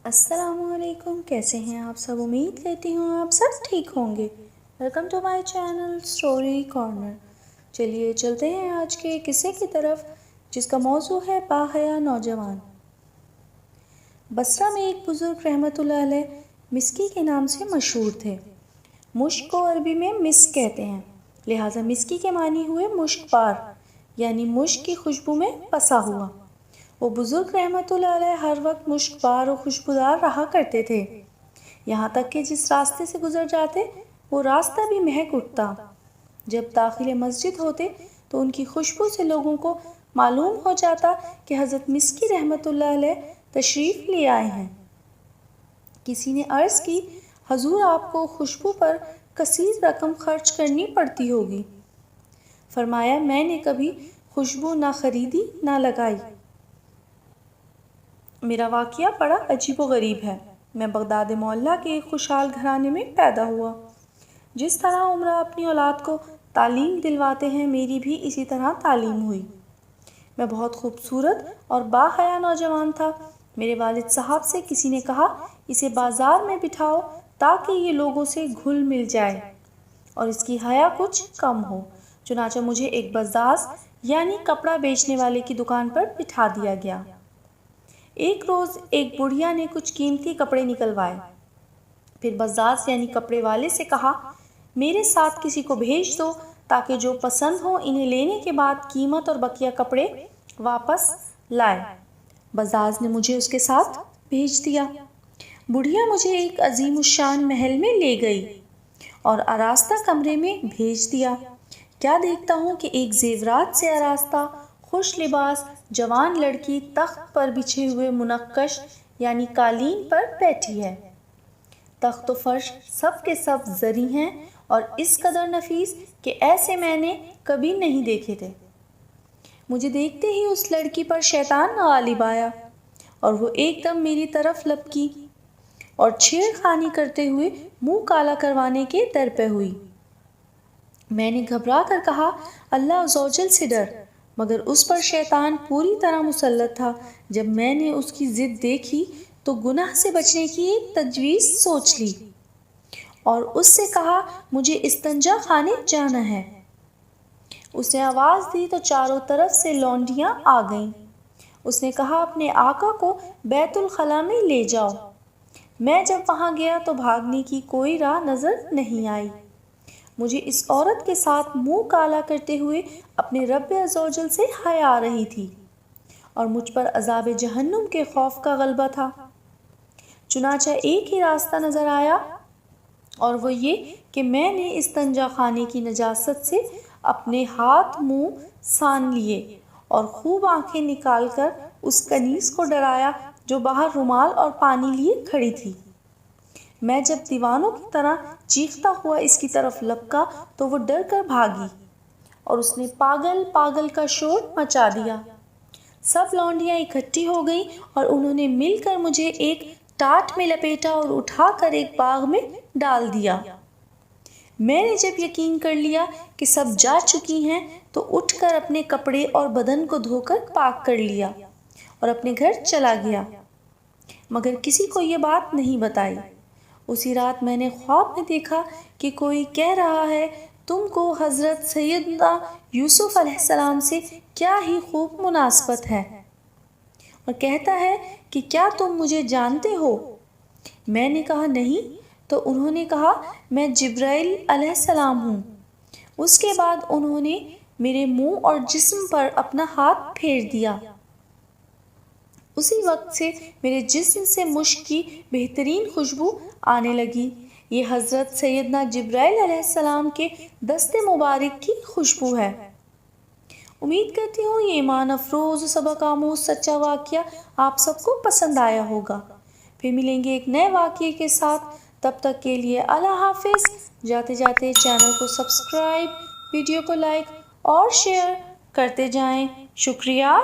السلام علیکم، کیسے ہیں آپ سب؟ امید کرتی ہوں آپ سب ٹھیک ہوں گے۔ Welcome to my channel story corner. چلیے چلتے ہیں آج کے قصے کی طرف، جس کا موضوع ہے باحیا نوجوان۔ بصرہ میں ایک بزرگ رحمۃ اللہ علیہ مسکی کے نام سے مشہور تھے۔ مشک کو عربی میں مسک کہتے ہیں، لہٰذا مسکی کے معنی ہوئے مشک بار، یعنی مشک کی خوشبو میں پسا ہوا۔ وہ بزرگ رحمۃ اللہ علیہ ہر وقت مشک بار و خوشبودار رہا کرتے تھے، یہاں تک کہ جس راستے سے گزر جاتے وہ راستہ بھی مہک اٹھتا۔ جب داخل مسجد ہوتے تو ان کی خوشبو سے لوگوں کو معلوم ہو جاتا کہ حضرت مسکی رحمۃ اللہ علیہ تشریف لے آئے ہیں۔ کسی نے عرض کی، حضور آپ کو خوشبو پر کثیر رقم خرچ کرنی پڑتی ہوگی۔ فرمایا، میں نے کبھی خوشبو نہ خریدی نہ لگائی۔ میرا واقعہ بڑا عجیب و غریب ہے۔ میں بغداد معلیٰ کے ایک خوشحال گھرانے میں پیدا ہوا۔ جس طرح عمرہ اپنی اولاد کو تعلیم دلواتے ہیں، میری بھی اسی طرح تعلیم ہوئی۔ میں بہت خوبصورت اور باحیا نوجوان تھا۔ میرے والد صاحب سے کسی نے کہا، اسے بازار میں بٹھاؤ تاکہ یہ لوگوں سے گھل مل جائے اور اس کی حیا کچھ کم ہو۔ چنانچہ مجھے ایک بزاز یعنی کپڑا بیچنے والے کی دکان پر بٹھا دیا گیا۔ ایک روز ایک بڑھیا نے کچھ قیمتی کپڑے نکلوائے، پھر بزاز یعنی کپڑے والے سے کہا، میرے ساتھ کسی کو بھیج دو تاکہ جو پسند ہو انہیں لینے کے بعد قیمت اور بقیہ کپڑے واپس لائے۔ بزاز نے مجھے اس کے ساتھ بھیج دیا۔ بڑھیا مجھے ایک عظیم الشان محل میں لے گئی اور آراستہ کمرے میں بھیج دیا۔ کیا دیکھتا ہوں کہ ایک زیورات سے آراستہ خوش لباس جوان لڑکی تخت پر بچھے ہوئے منقش یعنی قالین پر بیٹھی ہے۔ تخت و فرش سب کے سب زری ہیں اور اس قدر نفیس کہ ایسے میں نے کبھی نہیں دیکھے تھے۔ مجھے دیکھتے ہی اس لڑکی پر شیطان غالب آیا اور وہ ایک دم میری طرف لپکی اور چھیڑ خانی کرتے ہوئے منہ کالا کروانے کے در پہ ہوئی۔ میں نے گھبرا کر کہا، اللہ عز و جل سے ڈر، مگر اس پر شیطان پوری طرح مسلط تھا۔ جب میں نے اس کی ضد دیکھی تو گناہ سے بچنے کی ایک تجویز سوچ لی اور اس سے کہا، مجھے استنجا خانے جانا ہے۔ اس نے آواز دی تو چاروں طرف سے لونڈیاں آ گئیں۔ اس نے کہا، اپنے آقا کو بیت الخلاء میں لے جاؤ۔ میں جب وہاں گیا تو بھاگنے کی کوئی راہ نظر نہیں آئی۔ مجھے اس عورت کے ساتھ منہ کالا کرتے ہوئے اپنے رب عز و جل سے حیا آ رہی تھی اور مجھ پر عذاب جہنم کے خوف کا غلبہ تھا۔ چنانچہ ایک ہی راستہ نظر آیا اور وہ یہ کہ میں نے استنجا خانے کی نجاست سے اپنے ہاتھ منہ سان لیے اور خوب آنکھیں نکال کر اس کنیز کو ڈرایا جو باہر رومال اور پانی لیے کھڑی تھی۔ میں جب دیوانوں کی طرح چیختا ہوا اس کی طرف لپکا تو وہ ڈر کر بھاگی اور اس نے پاگل پاگل کا شور مچا دیا۔ سب لونڈیاں اکٹھی ہو گئیں اور انہوں نے مل کر مجھے ایک ٹاٹ میں لپیٹا اور اٹھا کر ایک باغ میں ڈال دیا۔ میں نے جب یقین کر لیا کہ سب جا چکی ہیں تو اٹھ کر اپنے کپڑے اور بدن کو دھو کر پاک کر لیا اور اپنے گھر چلا گیا، مگر کسی کو یہ بات نہیں بتائی۔ اسی رات میں نے خواب میں دیکھا کہ کوئی کہہ رہا ہے، تم کو حضرت سیدنا یوسف علیہ السلام سے کیا ہی خوب مناسبت ہے، اور کہتا ہے کہ کیا تم مجھے جانتے ہو؟ میں نے کہا نہیں، تو انہوں نے کہا، میں جبرائیل علیہ السلام ہوں۔ اس کے بعد انہوں نے میرے منہ اور جسم پر اپنا ہاتھ پھیر دیا۔ اسی وقت سے میرے جسم سے مشک کی بہترین خوشبو آنے لگی۔ یہ حضرت سیدنا جبرائیل علیہ السلام کے دست مبارک کی خوشبو ہے۔ امید کرتی ہوں یہ ایمان افروز و سبق آموز سچا واقعہ آپ سب کو پسند آیا ہوگا۔ پھر ملیں گے ایک نئے واقعے کے ساتھ، تب تک کے لیے اللہ حافظ۔ جاتے جاتے چینل کو سبسکرائب، ویڈیو کو لائک اور شیئر کرتے جائیں۔ شکریہ۔